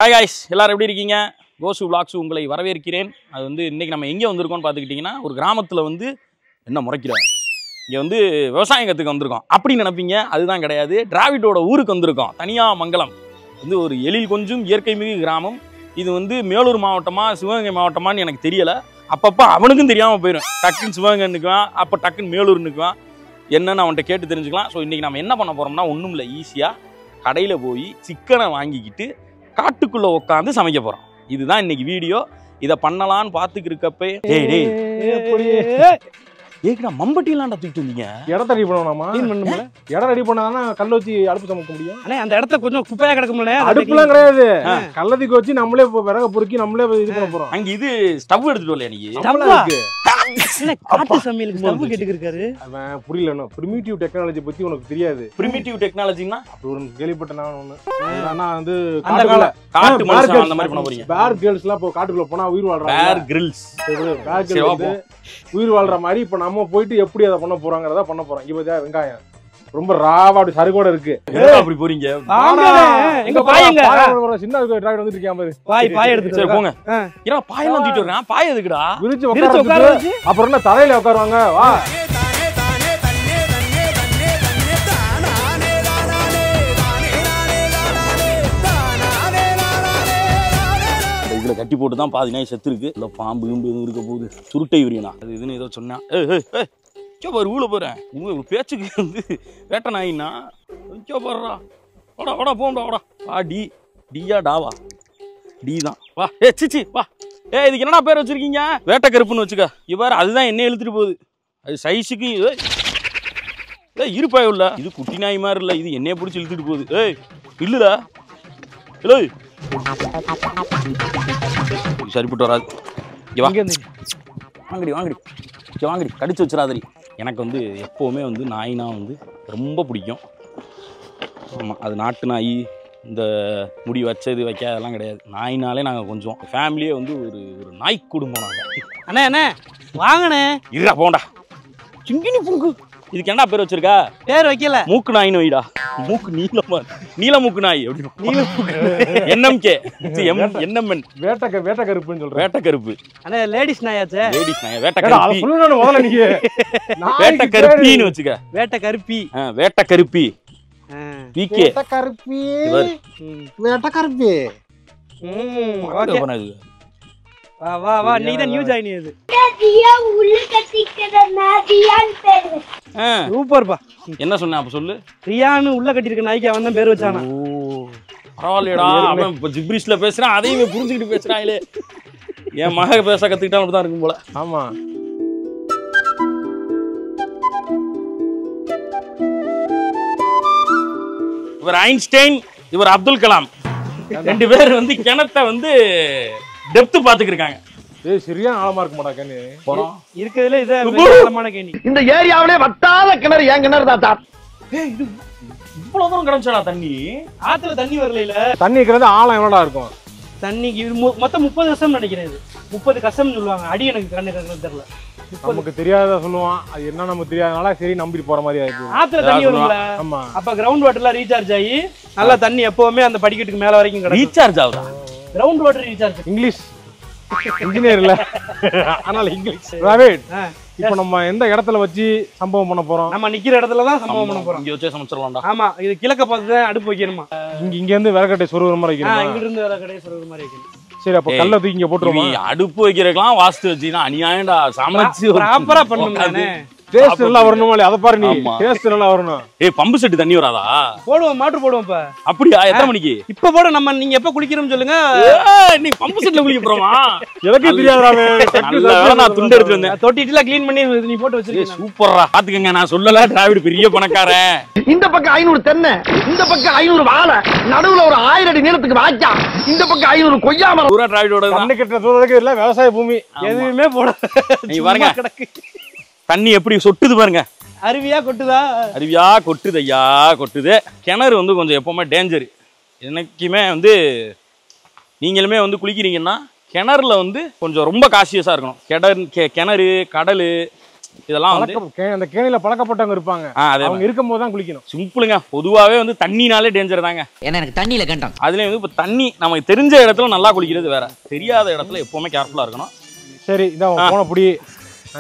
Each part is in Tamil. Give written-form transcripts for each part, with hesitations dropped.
Hi guys, எல்லாரும் எப்படி இருக்கீங்க? கோசு vlogs உங்களை வரவேற்கிறேன். அது வந்து இன்னைக்கு நம்ம எங்க வந்திருக்கோம்னு பாத்துக்கிட்டீங்கன்னா ஒரு கிராமத்துல வந்து என்ன முறைக்கிறாங்க. இங்க வந்து விவசாயம் கத்துக்க வந்திருக்கோம். அப்படி நினைப்பீங்க, அதுதான் கிடையாது. டிராவிடோட ஊருக்கு வந்திருக்கோம். தனியாமங்கலம். வந்து ஒரு எழில் கொஞ்சம் இயற்கை மிகு கிராமம். இது வந்து மேலூர் மாவட்டமா சிவகங்கை மாவட்டமான்னு எனக்கு தெரியல. அப்பப்ப அவனுக்கும் தெரியாம போயிடும். டக்குன்னு சிவகங்கை நிக்குவான், அப்ப டக்குன்னு மேலூர் நிக்குவான். என்னன்னு அவன்கிட்ட கேட்டு தெரிஞ்சுக்கலாம். ஸோ இன்னைக்கு நம்ம என்ன பண்ண போறோம்னா ஒன்றும் இல்லை, ஈஸியா கடையில போய் சிக்கனை வாங்கிக்கிட்டு காட்டுக்குள்ள உட்காந்து சமைக்க போறோம். இதுதான் இன்னைக்கு வீடியோ. இதை பண்ணலான்னு பார்த்துக்கு இருக்கப்பே ஏக்கடா மம்பட்டியெல்லாம் தூக்கிட்டு வந்தீங்க. இடத்த ரெடி பண்ணணுமா? இடம் ரெடி பண்ணாதானே கல்ல வச்சு அடுப்பு சமைக்க முடியும். அண்ணே அந்த இடத்த கொஞ்சம் குப்பையா கிடக்கும்ல. அடுப்புலாம் கிடையாது, கல்லத்துக்கு வச்சு நம்மளே விறக பொறுக்கி நம்மளே இது பண்ண போறோம். அங்க இது ஸ்டவ் எடுத்துட்டு வரல நீ காட்டு சமையலுக்கு ஸ்டவ் கேட்டுக்கிருக்காரு. அவன் புரியல. பிரிமிட்டிவ் டெக்னாலஜி பத்தி உனக்கு தெரியாது. பிரிமிட்டிவ் டெக்னாலஜினா அப்படி ஒரு கேள்விப்பட்ட நான் ஒண்ணு. ஆனா வந்து அந்த கால காட்டு மனுஷன் அந்த மாதிரி பண்ண போறீங்க. பேர் கேர்ள்ஸ் எல்லாம் இப்போ காட்டுக்குள்ள போனா உயிர் வாழ்றாங்க. பேர் கிரில்ஸ் பேர் கேர்ள்ஸ் உயிர் வாழ்ற மாதிரி இப்ப நம்ம போயிட்டு எப்படி அதை பண்ண போறாங்கறத பண்ண போறோம். இங்க பாத்தியா வெங்காயம் ரொம்ப ராவா அப்படி சருகோட இருக்கு. அப்படி போறீங்க. எங்க பாயங்க சின்ன டிராக்டர் வந்துட்டு இருக்கான் பாரு. பாய் எடுத்து சரி போங்க. ஏன்னா பாயெல்லாம் தூக்கிட்டு வரேன். பாய் எதுக்குடா? விரிச்சு உட்கார அப்புறம் என்ன தரையில உட்காருவாங்க. வா இதுல கட்டி போட்டு தான் பாதி நாய் செத்து இருக்கு. இந்த பாம்பு எதுவும் இருக்க போகுது. சுருட்டை விரியனா அது இதுன்னு ஏதோ சொன்னா பாரு ஊழ போறேன். உங்க பேச்சுக்கு வந்து வேட்டை நாயின்னா போடுறா. வாடா வாடா போண்டா வாடா. வா டி டியா டாவா டி தான். வா சிச்சி வா. இதுக்கு என்னடா பேர் வச்சிருக்கீங்க? வேட்டை கருப்புன்னு வச்சுக்க. இவ்வாறு அதுதான் என்ன இழுத்துட்டு போகுது. அது சைஸுக்கு இருப்பாய் உள்ள. இது குட்டி நாய் மாதிரி இல்லை, இது என்னைய பிடிச்சி இழுத்துட்டு போகுது. இல்லடா சரிப்பட்டு வராது. வாங்கடி வாங்கடி வாங்கடி கடிச்சு வச்சிடாதடி. எனக்கு வந்து எப்போவுமே வந்து நாய்னா வந்து ரொம்ப பிடிக்கும். ஆமாம், அது நாட்டு நாய் இந்த முடி வச்சது வைக்காதெல்லாம் கிடையாது. நாயினாலே நாங்கள் கொஞ்சம் ஃபேமிலியே வந்து ஒரு ஒரு நாய் குடும்பம் நாங்கள். அண்ணே அண்ணே வாங்கண்ணே. இருடா போண்டா. சிங்கினி புங்கு. இதுக்கு என்ன பேர் வச்சிருக்கா? பேர் வைக்கல. மூக்கு நாயின்னு வைடா. மூக்கு நீளமா நீல மூக்கு நாய் அப்படின்னு. NMK NMN வேட்டை கருப்புன்னு சொல்றேன். வேட்டை கருப்பு. அண்ணே லேடிஸ் நாயாச்சே. லேடிஸ் நாய் வேட்டை கருப்பி. சொல்லணும் முதல்ல நீங்க. வேட்டை கருப்பின்னு வச்சுக்க. வேட்டை கருப்பி. வேட்டை கருப்பி. PK வேட்டை கருப்பி. வேட்டை கருப்பி. ஓகே. வா வா வா நீ தான் நியூ ஜாயின் இது. சூப்பர்ப்பா. என்ன சொன்ன அப்ப சொல்லு. ரியான்னு உள்ள கட்டிருக்க நாய்க்கு அவன் தான் பேர் வச்சானா. பரவாயில்லடா. அவன் இப்ப ஜிப்ரிஷ்ல பேசுறான், அதையும் புரிஞ்சுக்கிட்டு பேசுறாங்களே. என் மக பேச கத்துக்கிட்டா தான் இருக்கும் போல. ஆமா. இவர் ஐன்ஸ்டைன், இவர் அப்துல் கலாம். ரெண்டு பேர் வந்து கிணத்தை வந்து டெப்த் பாத்துக்கிருக்காங்க. சரியான ஆழமா இருக்க மாட்டா கண்ணு. இருக்கிறதுல இது ஆழமான கேணி. இந்த ஏரியாவிலே வத்தாத கிணறு ஏன் கிணறு தாத்தா. இது இவ்வளவு தூரம் கிடந்துச்சா தண்ணி? ஆத்துல தண்ணி வரல. தண்ணி இருக்கிறது ஆழம் எவ்வளோடா இருக்கும்? தண்ணிக்கு மொத்தம் 30 கசம் நினைக்கிறேன். 30 கசம் சொல்லுவாங்க. அடி எனக்கு கண்ணு தெரியல. நமக்கு தெரியாத சொல்லுவான். அது என்ன நமக்கு தெரியாதனால சரி நம்பிட்டு போற மாதிரி ஆயிடுச்சு. ஆத்துல தண்ணி வரும்ல. ஆமா. அப்ப கிரவுண்ட் வாட்டர்லாம் ரீசார்ஜ் ஆகி நல்லா தண்ணி எப்பவுமே அந்த படிக்கட்டுக்கு மேல வரைக்கும் கிடக்கும். ரீசார்ஜ் ஆகுதா? Ground water recharge. English engineer இல்ல, அதனால இங்கிலீஷ். ராவேட், இப்போ நம்ம எந்த இடத்துல வச்சு சம்பவம் பண்ண போறோம்? நம்ம நிக்கிற இடத்துல தான் சம்பவம் பண்ண போறோம். இங்க வச்சே சமைச்சிடலாம்டா. ஆமா, இது கிழக்க பார்த்து தான் அடுப்பு வைக்கணுமா. இங்க இருந்து விறகட்டை சொருகிற மாதிரி வைக்கணும். இங்க இருந்து விறகட்டை சொருகிற மாதிரி வைக்கணும். சரி, அப்ப கல்ல தூக்கி இங்க போட்டுருவோம். அடுப்பு வைக்கிறதுக்கெல்லாம் வாஸ்து வச்சுனா அநியாயம்டா. சமைச்சு ப்ராப்பரா பண்ணணும்தானே. டேஸ்ட் நல்லா வரணுமா இல்லையா? அத பாரு நீ. டேஸ்ட் நல்லா வரணும். பம்பு செட்டு தண்ணி வராதா? போடுவோம், மாட்டு போடுவோம். இப்ப அப்படியா? எத்தனை மணிக்கு? இப்ப போட. நம்ம நீங்க எப்ப குளிக்கிறோம்னு சொல்லுங்க. நீ பம்பு செட்ல குளிக்க போறோமா? எனக்கு தெரியாதுடா. நான் துண்டு எடுத்து வந்தேன். தொட்டிட்டுல க்ளீன் பண்ணி நீ போட்டு வச்சிருக்கீங்க. சூப்பரா பாத்துக்கங்க. நான் சொல்லல டிராவிட் பெரிய பணக்காரன். இந்த பக்கம் 500 தென்னை, இந்த பக்கம் 500 வாழை, நடுவுல ஒரு 1000 அடி நீளத்துக்கு வாச்சா, இந்த பக்கம் 500 கொய்யா மரம். பூரா டிராவிடோட கண்ணு கெட்ட தூரத்துக்கு இல்ல விவசாய பூமி. எதுவுமே போட. நீ பாருங்க தண்ணி எப்படி சொட்டுது பாருங்க. அருவியா கொட்டுதா? அருவியா கொட்டுது ஐயா, கொட்டுது. கிணறு வந்து கொஞ்சம் எப்பவுமே டேஞ்சர். எனக்குமே வந்து நீங்களுமே வந்து குளிக்கிறீங்கன்னா கிணறுல வந்து கொஞ்சம் ரொம்ப காசியஸா இருக்கணும். கிணறு கடல் இதெல்லாம் வந்து அந்த கேணியில பழக்கப்பட்டவங்க இருப்பாங்க, அவங்க இருக்கும்போது தான் குளிக்கணும். சிம்பிளுங்க. பொதுவாகவே வந்து தண்ணினாலே டேஞ்சர் தாங்க. ஏன்னா எனக்கு தண்ணியில கண்டம். அதுலேயும் வந்து இப்போ தண்ணி நமக்கு தெரிஞ்ச இடத்துல நல்லா குளிக்கிறது வேற, தெரியாத இடத்துல எப்பவுமே கேர்ஃபுல்லாக இருக்கணும். சரி, இதான் போன புடி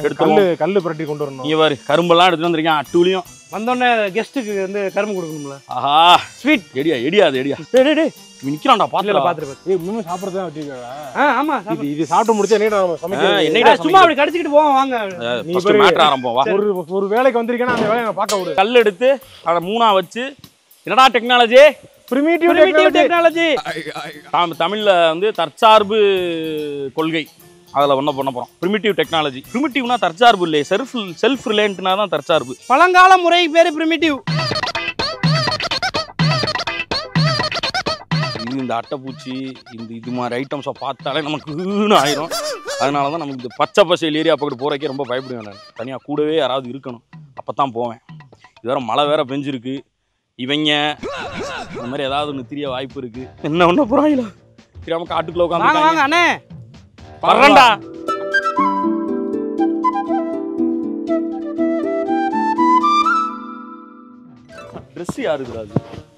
எடுத்து கல்லு புரட்டி கொண்டு வரணும். நீ பாரு கரும்பெல்லாம் எடுத்துட்டு வந்திருக்கேன். அட்டூலியும் வந்தோடனே கெஸ்ட்டுக்கு வந்து கரும்பு கொடுக்கணும்ல. ஆஹா ஸ்வீட் எடியா எடியா அது எடியா. டேய் நிக்கிறான்டா பாத்துல பாத்துட்டு ஏய் மினிமம் சாப்பிடுறதா வச்சிருக்கா? ஆமா இது சாப்பிட்டு முடிச்சா என்னடா நம்ம சமைக்கிறது? என்னடா சும்மா அப்படி கடிச்சிட்டு போவோம் வாங்க. நீ ஃபர்ஸ்ட் மேட்டர் ஆரம்பம் வா. ஒரு வேலைக்கு வந்திருக்கேனா அந்த வேலையை நான் பார்க்க விடு. கல் எடுத்து அத மூணா வச்சு என்னடா டெக்னாலஜி? Primitive technology. தமிழ்ல வந்து தற்சார்பு கொள்கை. அதில் ஒன்றும் பண்ண போகிறோம். Primitive technology. ப்ரிமிட்டிவ்னா தற்சார்பு இல்லையே, செல்ஃப் ரிலையன்ட்னா தான் தற்சார்பு. பழங்கால முறை பேர் ப்ரிமிட்டிவ். இந்த அட்டைப்பூச்சி இது மாதிரி ஐட்டம்ஸை பார்த்தாலே நமக்கு ஆயிரும். அதனால தான் நமக்கு இந்த பச்சை பசையில் ஏரியா பக்கத்து போகிறக்கே ரொம்ப பயப்படுவேன் நான். தனியாக கூடவே யாராவது இருக்கணும், அப்போ தான் போவேன். இது வேறு மழை வேறு பெஞ்சிருக்கு. இவங்க இந்த மாதிரி ஏதாவது ஒன்று தெரிய வாய்ப்பு இருக்குது. என்ன ஒன்று போகிறாங்களா தெரியாமல் காட்டுக்குள்ளே உட்காந்து அண்ணே வர்றேன்டா. ட்ரெஸ் யாருக்குடா அது?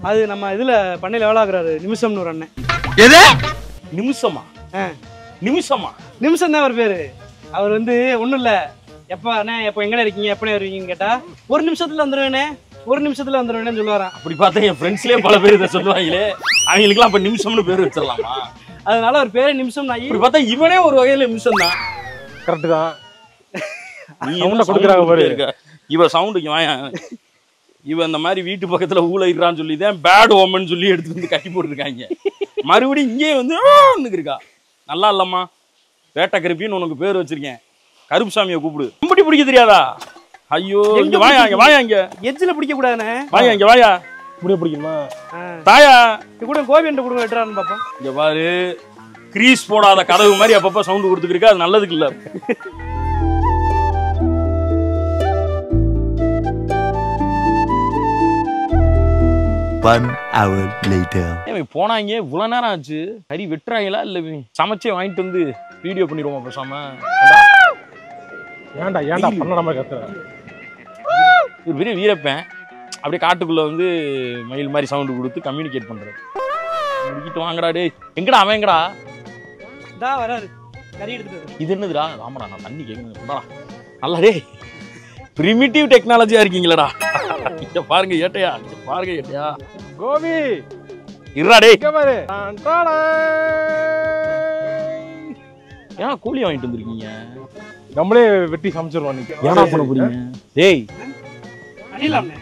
அது நம்ம இதுல பண்ணையில வேலை ஆகுறாரு நிமிஷம்னு ஒரு அண்ணன். எது நிமிஷமா? நிமிஷம் தான் அவர் பேரு. அவர் வந்து ஒண்ணும் இல்ல, எப்ப அண்ணே எப்ப எங்கடா இருக்கீங்க, எப்ப வருவீங்கன்னு கேட்டா ஒரு நிமிஷத்துல வந்துருவேனே சொல்லுவாராம். அப்படி பார்த்தா என் ஃப்ரெண்ட்ஸ்லயே பல பேர் இதை சொல்லுவாங்களே, அவங்களுக்குலாம் அப்ப நிமிஷம்னு பேர் வச்சிடலாமா? அதனால ஒரு பேரே நிமிஷம். நான் இப்படி பார்த்தா இவனே ஒரு வகையில நிமிஷம் தான். கரெக்ட் தான். நீ என்ன கொடுக்குறாங்க பாரு. இவ சவுண்டுக்கு வாயா. இவன் இந்த மாதிரி வீட்டு பக்கத்துல ஊழையிடுறான்னு சொல்லி தான் பேட் ஓமன் சொல்லி எடுத்து வந்து கட்டி போட்டுருக்காங்க. மறுபடியும் இங்கே வந்து இருக்கா. நல்லா இல்லம்மா, வேட்டை கருப்பின்னு உனக்கு பேர் வச்சிருக்கேன். கருப்புசாமியை கூப்பிடு. கும்பிட்டு பிடிக்க தெரியாதா? ஐயோ இங்க வாயா, இங்க வாயா, இங்க எஜ்ஜில பிடிக்க கூடாதுண்ணே. வாயா, இங்க வாயா. முடிய பிடிக்குமா தாயா? கூட கோபி என்ற கொடுங்க வெட்டுறான்னு பாப்போம். இங்க பாரு, கிரீஸ் போடாத கதவு மாதிரி அப்பப்ப சவுண்ட் கொடுத்துருக்கு. அது நல்லதுக்கு இல்ல. போனாங்க இவ்வளவு நேரம் ஆச்சு. கறி வெட்டுறாங்களா இல்ல சமைச்சே வாங்கிட்டு வந்து வீடியோ பண்ணிடுவோம் பேசாம. ஏன்டா ஏன்டா பண்ண நம்ம கத்துற? ஒரு பெரிய வீரப்பேன் அப்படியே காட்டுக்குள்ள வந்து மயில் மாதிரி சவுண்ட் கொடுத்து கம்யூனிகேட் பண்றது. முடிக்கிட்டு வாங்கடா. டேய் எங்கடா அவன்? எங்கடா வராரு கறி எடுத்துட்டு. இது என்னதுடா? ஆமாடா நான் தண்ணி கேட்கணும். நல்லா டே பிரிமிட்டிவ் டெக்னாலஜியா இருக்கீங்களடா. இங்க பாருங்க ஏட்டையா, இங்க பாருங்க ஏட்டையா. கோபி இருடா டேய். இங்க பாரு. ஏன் கோழி வாங்கிட்டு வந்திருக்கீங்க? நம்மளே வெட்டி சமைச்சிருவோம். நீங்க ஏன்னா பண்ண போறீங்க? டேய் அடிலாம்னே.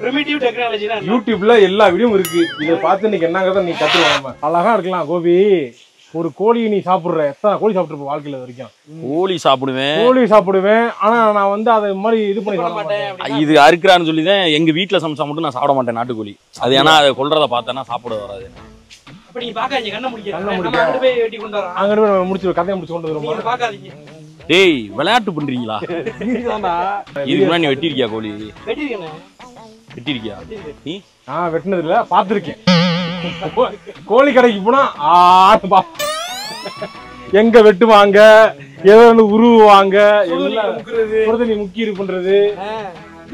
பிரிமிட்டிவ் டெக்னாலஜி தான். யூடியூப்ல எல்லா வீடியோவும் இருக்கு. இத பார்த்து நீங்க என்னங்கறத நீ கத்துக்கலாம். அழகா இருக்கலாம். கோபி ஒரு கோழியை நீ சாப்பிடுற, எத்தனை கோழி சாப்பிட்டுருப்ப வாழ்க்கையில வரைக்கும்? கோழி சாப்பிடுவேன். ஆனா நான் வந்து அதை மாதிரி இது பண்ணி சாப்பிட மாட்டேன். இது அறுக்கிறான்னு சொல்லிதான் எங்க வீட்டுல சமைச்சா மட்டும் நான் சாப்பிட மாட்டேன் நாட்டுக்கோழி. அது ஏன்னா அதை கொல்றத பார்த்தேன்னா சாப்பிட வராது. அப்படி நீங்க பாக்காதீங்க, கண்ணை முடிக்க. அங்க போய் வெட்டி கொண்டு வரோம். அங்க போய் முடிச்சு கதையை முடிச்சு கொண்டு வருவோம். நீங்க பாக்காதீங்க. டேய் விளையாட்டு பண்றீங்களா? இதுக்கு முன்னாடி நீ வெட்டிருக்கியா கோழி? வெட்டிருக்கியா நீ? நான் வெட்டினது இல்ல, பாத்திருக்கேன். கோழி கடைக்கு போனா எங்க வெட்டுவாங்க, ஏதோ வந்து உருவாங்க, எல்லாம் முக்கிய பண்றது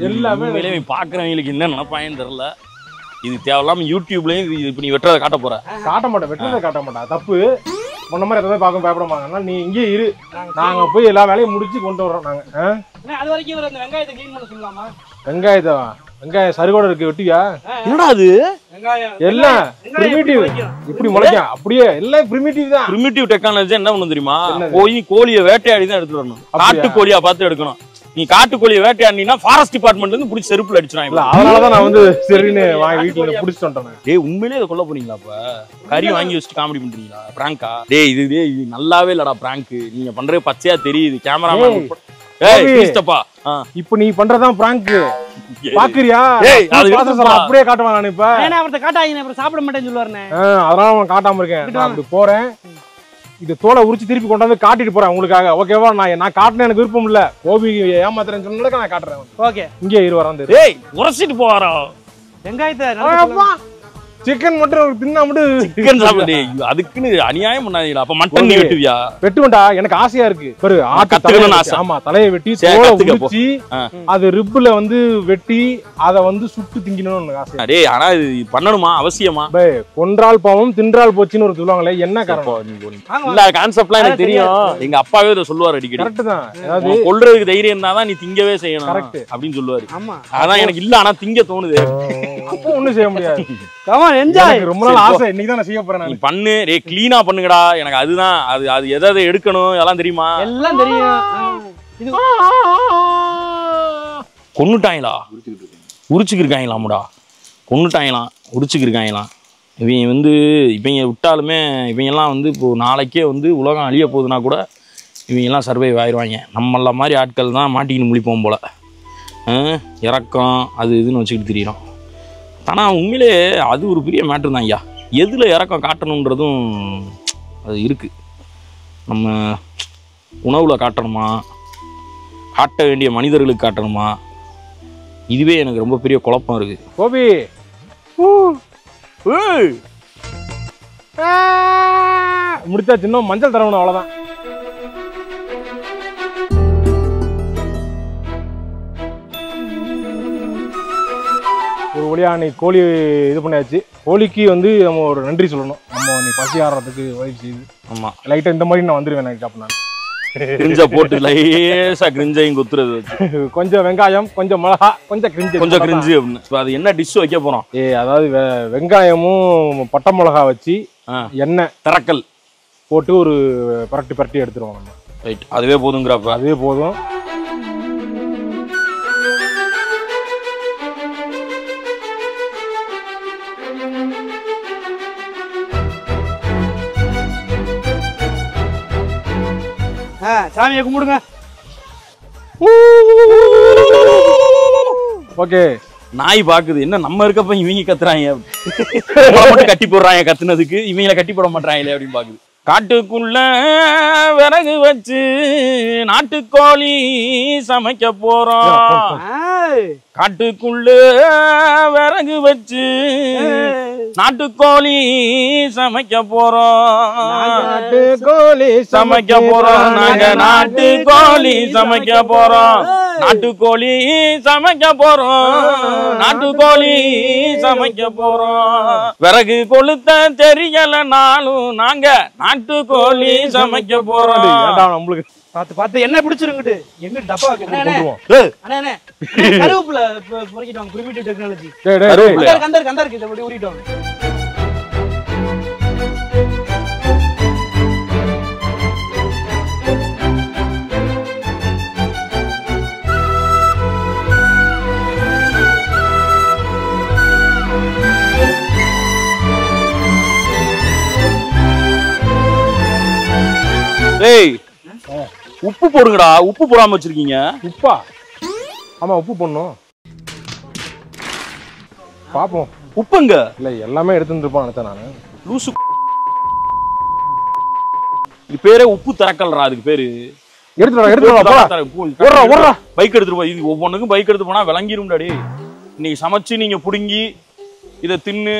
எல்லாமே பாக்குறவங்களுக்கு என்ன நினைப்பாங்கன்னு தெரியல. இது தேவையில்லாம யூடியூப்லயும் இப்ப நீ வெட்டுறதை காட்ட போற. காட்ட மாட்டேன், வெட்டுறதை காட்ட மாட்டேன். தப்பு. முன்ன மாதிரி எதாவது பார்க்க பயப்பட மாட்டாங்க. நீ இங்கே இரு, நாங்க போய் எல்லா வேலையும் முடிச்சு கொண்டு வர்றோம். நாங்க அது வரைக்கும் வெங்காயத்தை கிளீன் பண்ண சொல்லலாமா? வெங்காயம் சருகோட இருக்கு, வெட்டியா? என்னடா அது? எல்லாம் பிரிமிட்டிவ். இப்படி முளைக்கும் அப்படியே எல்லாம் பிரிமிட்டிவ் தான். பிரிமிட்டிவ் டெக்னாலஜி என்ன பண்ணணும் தெரியுமா? போய் கோழியை வேட்டையாடி தான் எடுத்துட்டு வரணும். காட்டு கோழியா பார்த்து எடுக்கணும். நீ காட்டுக்கோழியை வேட்டையாடினா ஃபாரஸ்ட் டிபார்ட்மெண்ட்ல இருந்து புடிச்சு செருப்புல அடிச்சுறாங்க. அதனாலதான் நான் வந்து சரின்னு வாங்கி வீட்டுல புடிச்சு வந்துட்டேன். டேய் உண்மையிலே இதை கொல்ல போறீங்களா? அப்ப கறி வாங்கி வச்சுட்டு காமெடி பண்றீங்களா? பிராங்கா? டேய் இது நல்லாவே இல்லடா பிராங்க். நீங்க பண்றது பச்சையா தெரியுது. கேமராமேன் இப்ப நீ பண்றதான் பிராங்க். பாக்குறியா? அப்படியே காட்டுவான். நான் இப்ப அவர்கிட்ட காட்டாதீங்க, அப்புறம் சாப்பிட மாட்டேன்னு சொல்லுவாருண்ணே. அதனால நான் காட்டாம இருக்கேன். நான் அப்படி போறேன், இது தோலை உரிச்சு திருப்பி கொண்டாந்து காட்டிட்டு போறேன் உங்களுக்காக. ஓகேவா? நான் காட்டின எனக்கு விருப்பம் இல்ல. கோபி ஏமாத்துறேன்னு சொன்னதுக்கு நான் காட்டுறேன். ஓகே, இங்கே இரு வரேன். டேய் உரசிட்டு போவாரா? வெங்காயத்தை சிக்கன் மட்டும் தின்னா மட்டும் சிக்கன் சாப்பிடு. அதுக்குன்னு அநியாயம் பண்ணாதீங்களா? அப்ப மட்டன் நீ வெட்டுவியா? வெட்டுவேன்டா, எனக்கு ஆசையா இருக்கு. பாரு கத்துக்கணும்னு ஆசை. ஆமா, தலையை வெட்டி உரிச்சி அது ரிப்புல வந்து வெட்டி அத வந்து சுட்டு திங்கணும்னு ஆசை. டேய் ஆனா இது பண்ணணுமா? அவசியமா? கொன்றால் பாவம் தின்றால் போச்சுன்னு ஒரு சொல்லுவாங்களே, என்ன காரணம்? இல்ல கான்செப்ட்லாம் எனக்கு தெரியும். எங்க அப்பாவே இதை சொல்லுவாரு அடிக்கடி. கரெக்ட் தான். அதாவது கொல்றதுக்கு தைரியம் இருந்தாதான் நீ திங்கவே செய்யணும் அப்படின்னு சொல்லுவாரு. அதான் எனக்கு இல்ல, ஆனா திங்க தோணுது. அப்போ ஒண்ணும் செய்ய முடியாது. ரொம்ப நாள் ஆசை, இன்னைக்கு தான் நான் செய்ய போறேன். நீ பண்ணு, கிளீனா பண்ணுங்கடா. எனக்கு அதுதான் அது எதை எடுக்கணும் எல்லாம் தெரியுமா? எல்லாம் தெரியும். கொன்னுட்டாங்களா? உரிச்சுக்கிருக்காங்களாம்டா. கொன்னுட்டாங்களாம், உரிச்சுக்கிருக்காங்களாம். இவங்க வந்து இவங்க விட்டாலுமே இவங்கெல்லாம் வந்து இப்போ நாளைக்கே வந்து உலகம் அழிய போகுதுன்னா கூட இவங்கெல்லாம் சர்வைவ் ஆயிடுவாங்க. நம்மள மாதிரி ஆட்கள் தான் மாட்டிக்கின்னு முழிப்போம் போல். இறக்கம் அது இதுன்னு வச்சுக்கிட்டு தெரியிறோம். ஆனால் உண்மையிலே அது ஒரு பெரிய மேட்ரு தான் ஐயா. எதில் இறக்கம் காட்டணுன்றதும் அது இருக்குது. நம்ம உணவில் காட்டணுமா, காட்ட வேண்டிய மனிதர்களுக்கு காட்டணுமா, இதுவே எனக்கு ரொம்ப பெரிய குழப்பம் இருக்குது. கோபி முடிச்சா சின்ன மஞ்சள் தரவணும், அவ்வளோதான். ஒரு வழியா நீ கோழி இது பண்ணியாச்சு. கோழிக்கு வந்து நம்ம ஒரு நன்றி சொல்லணும். நம்ம நீ பசி ஆடுறதுக்கு உதவி செய்யுது. ஆமாம், லைட்டாக இந்த மாதிரி நான் வந்துடுவேன் எனக்கு சாப்பிட்னா. கிரிஞ்சா போட்டு லேசா கிரிஞ்சையும் குத்துறது வச்சு கொஞ்சம் வெங்காயம், கொஞ்சம் மிளகா, கொஞ்சம் கிரிஞ்சு, கொஞ்சம் கிரிஞ்சு அப்படின்னு. இப்போ அது என்ன டிஷ் வைக்க போகிறோம்? அதாவது வெங்காயமும் பட்டை மிளகா வச்சு எண்ணெய் திறக்கல் போட்டு ஒரு பரட்டி பரட்டி எடுத்துருவோம் நம்ம. ரைட், அதுவே போதுங்கிறப்ப அதுவே போதும். சாமியை கும்பிடுங்க. ஓகே, நாய் பாக்குது என்ன நம்ம இருக்கப்ப இவங்க கத்துறாங்க, மட்டும் கட்டி போடுறாங்க கத்துனதுக்கு, இவங்களை கட்டி போட மாட்டாங்களே அப்படின்னு பாக்குது. காட்டுக்குள்ள விறகு வச்சு நாட்டுக்கோழி சமைக்க போறோம். காட்டுக்குள்ள விறகு வச்சு நாட்டுக்கோழி சமைக்க போறோம். நாட்டுக்கோழி சமைக்க போறோம், நாங்க நாட்டுக்கோழி சமைக்க போறோம். நாட்டுக்கோழி சமைக்க போறோம், நாட்டுக்கோழி சமைக்க போறோம். விறகு கொளுத்த தெரியலனாலும் நாங்க நாட்டுக்கோழி சமைக்க போறோம். நம்மளுக்கு பார்த்து பார்த்து என்ன பிடிச்சிருங்கிட்டு எங்க டப்பா அண்ணே கருவேப்பிலை பொறுக்கிட்டோம். பிரிமிட்டிவ் டெக்னாலஜி கந்தருக்கு இதை அப்படி ஊறிட்டோம். டேய் உப்பு போடுங்கடா, உப்பு போடாம வச்சிருக்கீங்க. உப்பா? ஆமா, உப்பு போடணும். பாப்போம். உப்புங்க இல்ல எல்லாமே எடுத்துட்டு இருப்பான் நினைச்சேன் நானு. லூசு. இது பேரே உப்பு திறக்கல்றா. அதுக்கு பேரு பைக் எடுத்துட்டு போய் இது ஒவ்வொன்றுக்கும் பைக் எடுத்து போனா விளங்கிரும்டா. டே இன்னைக்கு சமைச்சு நீங்க புடுங்கி இதை தின்னு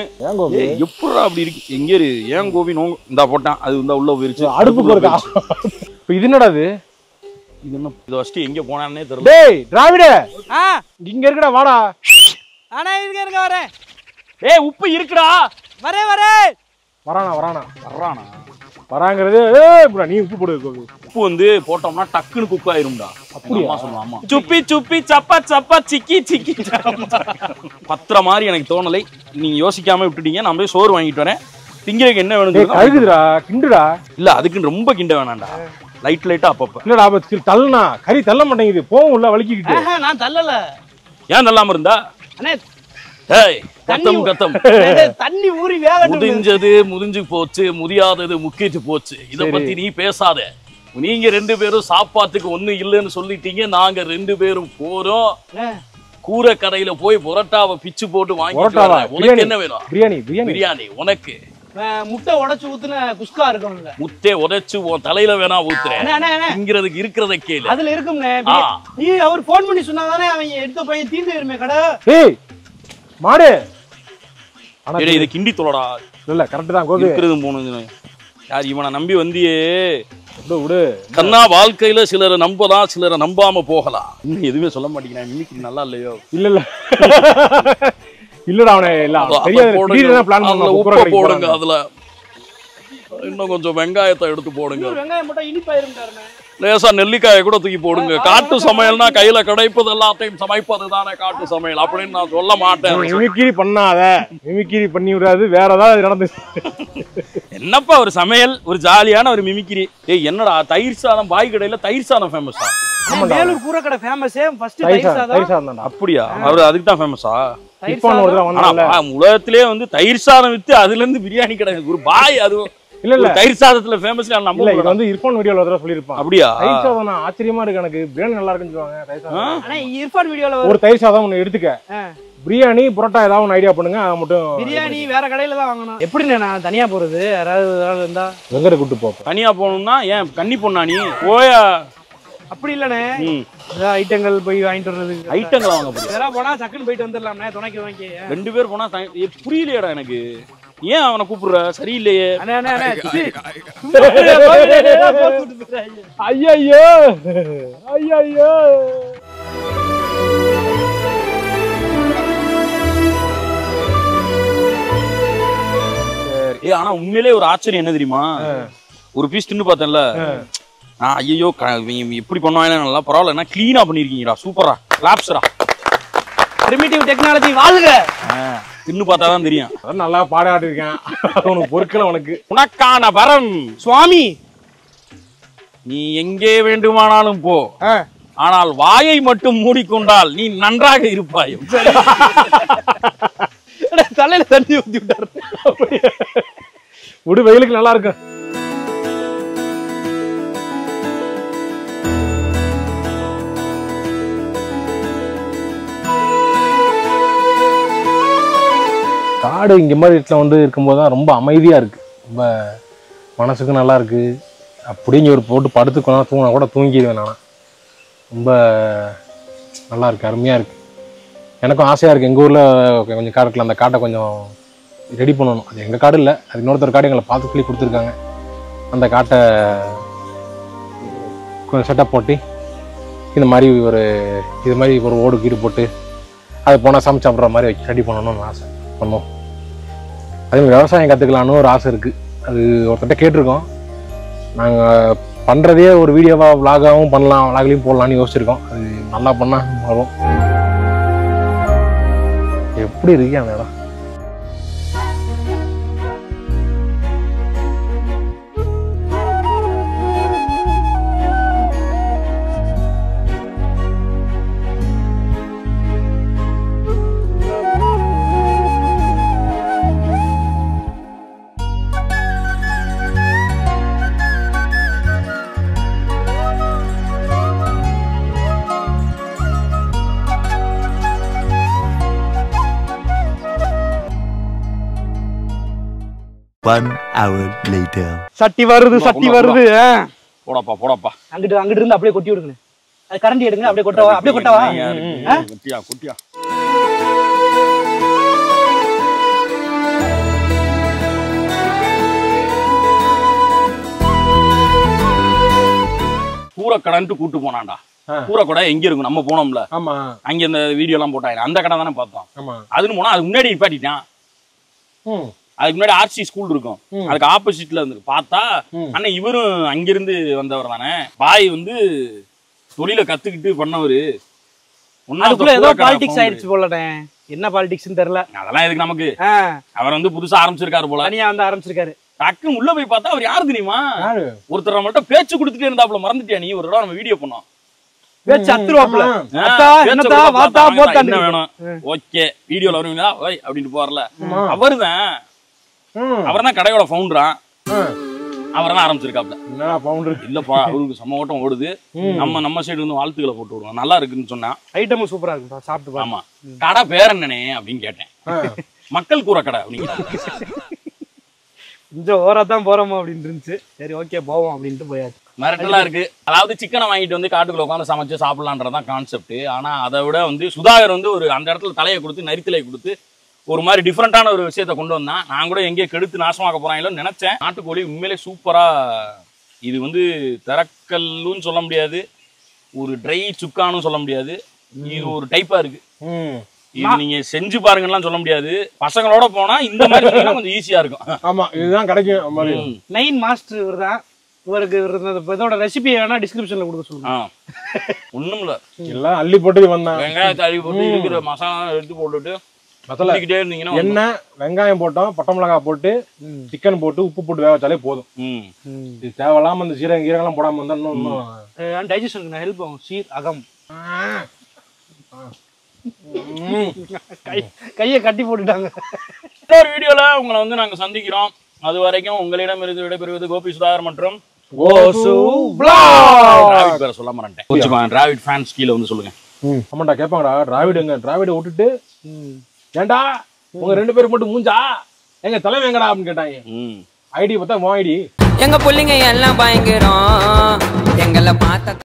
எப்படா அப்படி இருக்கு? எங்க இரு ஏன் கோபி நோங்க இந்தா போட்டான், அது வந்து உள்ள போயிருச்சு. அடுப்பு போறதா? இப்ப இது என்னடா இது? இது என்ன இதை வச்சுட்டு எங்க போனானே தெரியல. டேய் திராவிட, இங்க இருக்குடா, வாடா. அண்ணா இருங்க வரேன். ஏய் உப்பு இருக்குடா. வரேன். வரானா வராங்கிறது. நீ உப்பு போடு கோபி. உப்பு வந்து போட்டோம்னா டக்குன்னு குக் ஆயிரும்டா. அப்படியே சொல்லுவாமா. சுப்பி சுப்பி சப்பா சப்பா சிக்கி சிக்கி பத்திர மாதிரி எனக்கு தோணலை. நீங்க யோசிக்காம விட்டுட்டீங்க. நான் போய் சோறு வாங்கிட்டு வரேன். திங்கிறதுக்கு என்ன வேணும்? கழுகுதுடா, கிண்டுடா. இல்ல அதுக்குன்னு ரொம்ப கிண்ட வேணாம்டா. லைட்டா அப்பப்ப. இல்லடா தள்ளனா கறி தள்ள மாட்டேங்குது. போவும் உள்ள வலிக்கிட்டு. நான் தள்ளல. ஏன் தள்ளாம இருந்தா? அண்ணே ஏய் கத்தம் தண்ணி ஊறி வேகட்டும். முதிஞ்சது முதிஞ்சு போச்சு, முதியாதது முக்கிட்டு போச்சு. இத பத்தி நீ பேசாத. நீங்க ரெண்டு பேரும் சாப்பாட்டுக்கு ஒண்ணு இல்லைன்னு சொல்லிட்டீங்க. நாங்க ரெண்டு பேரும் போறோம். கூரை கடையில போய் புரோட்டாவை பிச்சு போட்டு வாங்கிட்டு வரேன். உனக்கு என்ன வேணும்? பிரியாணி. உனக்கு முட்டை உடைச்சு ஊத்துன குஸ்கா இருக்கும்ல, முட்டை உடைச்சு உன் தலையில வேணா ஊத்துறேன். இங்கிறதுக்கு இருக்கிறத கேளு. அதுல இருக்கும்னே. நீ அவர் போன் பண்ணி சொன்னாதானே அவன் எடுத்த பையன் தீர்ந்து வருமே கடை. ஏய் மாடு டேய் இது கிண்டி தொலைடா. இல்ல கரெக்ட் தான் கோபி. இருக்கிறது போனது. யார் இவனை நம்பி வந்தியே? விடு கண்ணா, வாழ்க்கையில சிலரை நம்பலாம், சிலரை நம்பாம போகலாம். இன்னும் எதுவுமே சொல்ல மாட்டேங்கிறேன். இன்னைக்கு நல்லா இல்லையோ? இல்ல இல்லடா அவனே இல்ல தெரியாது. பிளான் உப்பு போடுங்க, அதுல இன்னும் கொஞ்சம் வெங்காயத்தை எடுத்து போடுங்க. வெங்காயம் மட்டும் இனிப்பாயிருந்தாருண்ணே. லேசா நெல்லிக்காயை கூட தூக்கி போடுங்க. காட்டு சமையல்னா கையில கிடைப்பது எல்லாத்தையும் சமைப்பது தானே காட்டு சமையல் அப்படின்னு நான் சொல்ல மாட்டேன். மிமிக்கிரி பண்ணாத, மிமிக்கிரி பண்ணி விடாது, வேற ஏதாவது நடந்து. என்னப்பா ஒரு சமையல், ஒரு ஜாலியான ஒரு மிமிக்கிரி. ஏய் என்னடா தயிர் சாதம் பாய் கடையில தயிர் சாதம் ஃபேமஸா? வேலூர் பூரக்கடை ஃபேமஸே ஃபர்ஸ்ட் தயிர் சாதம். அப்படியா? அவரு அதுக்கு தான் ஃபேமஸா? உலகத்திலே வந்து தயிர் சாதம் வித்து அதுல இருந்து பிரியாணி கடை ஒரு பாய். அது இல்ல தயிர் சாதத்துல ஃபேமஸ் நம்ம இல்ல. இது வந்து இர்ஃபான் வீடியோல வர சொல்லிருப்பான். அப்படியா? தயிர் சாதம் ஆச்சரியமா இருக்கு எனக்கு. பிரியாணி நல்லா இருக்குன்னு சொல்லுவாங்க. தயிர் சாதம் ஆனா இர்ஃபான் வீடியோல ஒரு தயிர் சாதம் ஒன்னு எடுத்துக்க. பிரியாணி புரோட்டா ஏதாவது ஒன்னு ஐடியா பண்ணுங்க. அது மட்டும் பிரியாணி வேற கடையில தான் வாங்கணும். எப்படி நான் தனியா போறது? யாராவது இருந்தா வெங்கட கூட்டு போப்போம். தனியா போகணும்னா ஏன் கன்னி பொண்ணா நீ? போயா அப்படி இல்லனே. ஐட்டங்கள் போய் வாங்கிட்டு வர்றது. ஐட்டங்கள் வாங்க போறீங்க. வேற போனா சக்குன்னு போயிட்டு வந்துடலாம்னே. துணைக்கு வாங்கி 2 பேர் போனா புரியலையடா எனக்கு. ஏன் அவனை கூப்பிடுற? சரியில்லையே. ஐயோ ஐயோ. ஆனா உண்மையிலே ஒரு ஆச்சரியம் என்ன தெரியுமா? ஒரு பீஸ் தின்னு பார்த்தேன்ல, ஐயோ எப்படி பண்ணுவாங்க, நல்லா பரவாயில்ல, கிளீனா பண்ணிருக்கீங்கடா, சூப்பரா, கிளாப்ஸ்டா. பிரிமிட்டிவ் டெக்னாலஜி வாழ்க. தின்னு பார்த்தாதான் தெரியும். நல்லா பாடாட்டி இருக்கேன். உனக்கு பொறுக்கல. உனக்கான வரம் சுவாமி. நீ எங்கே வேண்டுமானாலும் போ, ஆனால் வாயை மட்டும் மூடிக்கொண்டால் நீ நன்றாக இருப்பாய். தலையில தண்ணி ஊத்தி விட்டாரு. விடு, வெயிலுக்கு நல்லா இருக்கு. காடு இங்கே மாதிரி இடத்துல வந்து இருக்கும்போது தான் ரொம்ப அமைதியாக இருக்குது. ரொம்ப மனசுக்கு நல்லா இருக்குது. அப்படியே இங்கே ஒரு போட்டு படுத்துக்கணும், தூங்கினா கூட தூங்கிடுவேன் நான். ரொம்ப நல்லா இருக்குது, அருமையாக இருக்குது. எனக்கும் ஆசையாக இருக்குது எங்கள் ஊரில் கொஞ்சம் காடு இருக்குல்ல, அந்த காட்டை கொஞ்சம் ரெடி பண்ணணும். அது எங்கள் காடு இல்லை, அது இன்னொருத்தர் காடு எங்களை பார்த்து சொல்லி கொடுத்துருக்காங்க. அந்த காட்டை கொஞ்சம் செட்டப் போட்டு இந்த மாதிரி இது மாதிரி ஒரு ஓடு கீடு போட்டு அது போனால் சமைச்சு சாப்பிட்ற மாதிரி வச்சு ரெடி பண்ணணும்னு ஆசை பண்ணோம். அதே மாதிரி விவசாயம் கற்றுக்கலான்னு ஒரு ஆசை இருக்குது. அது ஒருத்தட்ட கேட்டிருக்கோம். நாங்கள் பண்ணுறதே ஒரு வீடியோவாக விளாகாகவும் பண்ணலாம், விளாக்லையும் போடலான்னு யோசிச்சிருக்கோம். அது நல்லா பண்ணால் வரும். எப்படி இருக்கு அந்த இடம்? One hour later. சட்டி வருது, சட்டி வருது. போடப்பா போடப்பா. அங்கிட்டு இருந்து அப்படியே கொட்டி விடுங்க. அது கரண்டி எடுங்க, அப்படியே கொட்டவா, அப்படியே கொட்டவா. குட்டியா குட்டியா. கூரக்கடைன்ட்டு கூட்டு போனான்டா. கூரக்கடை எங்க இருக்கும்? நம்ம போனோம்ல, அங்க இந்த வீடியோ எல்லாம் போட்டாங்க, அந்த கடை தானே பார்த்தோம். அதுன்னு போனா அதுக்கு முன்னாடி நிப்பாட்டிட்டான். அதுக்கு முன்னாடி ஆர்சி ஸ்கூல் இருக்கும், அதுக்கு ஆப்போசிட்ல இருந்து பார்த்தா அண்ணன் இவரும் அங்கிருந்து வந்தவர் தானே. பாய் வந்து தொழில கத்துக்கிட்டு பண்ணவரு. ஏதோ பாலிடிக்ஸ் ஆயிடுச்சு போலடே. என்ன பாலிடிக்ஸ்னு தெரியல. அதெல்லாம் எதுக்கு நமக்கு. அவர் வந்து புதுசா ஆரம்பிச்சிருக்காரு போல, தனியா வந்து ஆரம்பிச்சிருக்காரு. டக்குன்னு உள்ள போய் பார்த்தா அவர் யாரு தெரியுமா? ஒருத்தர் நம்மள்ட்ட பேச்சு கொடுத்துட்டே இருந்தாப்புல. மறந்துட்டியா நீ? ஒரு தடவை நம்ம வீடியோ பண்ணோம், பேச்சு அத்துருவாப்புல. என்ன வேணும்? ஓகே வீடியோல வருவீங்களா அப்படின்னு போறல, அவருதான். அவர் தான் கடையோட ஃபவுண்டரா. அவர் தான் ஆரம்பிச்சிருக்காப்ல. இல்லப்பா அவருக்கு சம ஓட்டம் ஓடுது. நம்ம சைடு வந்து வாழ்த்துக்களை போட்டு விடுவோம், நல்லா இருக்குன்னு சொன்னா. ஐட்டமும் சூப்பரா இருக்கு, சாப்பிட்டு. ஆமா, கடை பேர் என்னனே அப்படின்னு கேட்டேன். மக்கள் கூற கடை அப்படிங்கிற. கொஞ்சம் ஓரா தான் போறோமா அப்படின்னு இருந்துச்சு. சரி ஓகே போவோம் அப்படின்ட்டு போயாச்சு. மிரட்டலா இருக்கு. அதாவது சிக்கனை வாங்கிட்டு வந்து காட்டுக்குள்ள உட்காந்து சமைச்சு சாப்பிடலான்றதான் கான்செப்ட். ஆனா அதை விட வந்து சுதாகர் வந்து ஒரு அந்த இடத்துல தலையை கொடுத்து நரித்தலையை கொடுத்து ஒரு மாதிரி டிஃப்ரெண்டான ஒரு விஷயத்த கொண்டு வந்தான். நான் கூட எங்கேயோ கெடுத்து நாசமாக்க போறாங்களோன்னு நினைச்சேன். நாட்டுக்கோழி உண்மையிலே சூப்பரா. இது வந்து தரக்கல்லுன்னு சொல்ல முடியாது, ஒரு ட்ரை சுக்கான்னு சொல்ல முடியாது. இது ஒரு டைப்பா இருக்கு. இது நீங்க செஞ்சு பாருங்கலாம் சொல்ல முடியாது. பசங்களோட போனா இந்த மாதிரி கொஞ்சம் ஈஸியா இருக்கும். ஆமா, இதுதான் கிடைக்கும். நைன் மாஸ்டர் இவர் தான். இவருக்கு இதோட ரெசிபி வேணா டிஸ்கிரிப்ஷன்ல கொடுக்க சொல்லுங்க. ஒண்ணும் இல்ல, எல்லாம் அள்ளி போட்டு வந்தான். வெங்காயத்தை அள்ளி போட்டு இருக்கிற மசாலா எடுத்து போட்டுட்டு மசாலாக்கிட்டே இருந்தீங்கன்னா எண்ணெய், வெங்காயம் போட்டோம், பட்டை மிளகாய் போட்டு, சிக்கன் போட்டு, உப்பு போட்டு வேக வச்சாலே போதும். இது தேவையில்லாம அந்த சீரகம் கீரகெல்லாம் போடாம இருந்தா இன்னும் டைஜஷனுக்கு ஹெல்ப் ஆகும். சீர் அகம் கையை கட்டி போட்டுட்டாங்க. இன்னொரு வீடியோல உங்களை வந்து நாங்க சந்திக்கிறோம். அது வரைக்கும் உங்களிடம் இருந்து விடைபெறுவது கோபி சுதாகர் மற்றும் கோசு டிராவிட் பேரை சொல்ல மாட்டேன். டிராவிட் ஃபேன்ஸ் கீழே வந்து சொல்லுங்க. ஆமாண்டா, கேட்பாங்கடா டிராவிட் எங்க, டிராவிட விட்டுட்டு ஏண்டா உங்க 2 பேருக்கு மட்டும் மூஞ்சா, எங்க தலைமை எங்கடா அப்படின்னு கேட்டாங்க. ஐடி பார்த்தா ஐடி. எங்க பிள்ளைங்க எல்லாம் பயங்கரம், எங்களை பார்த்த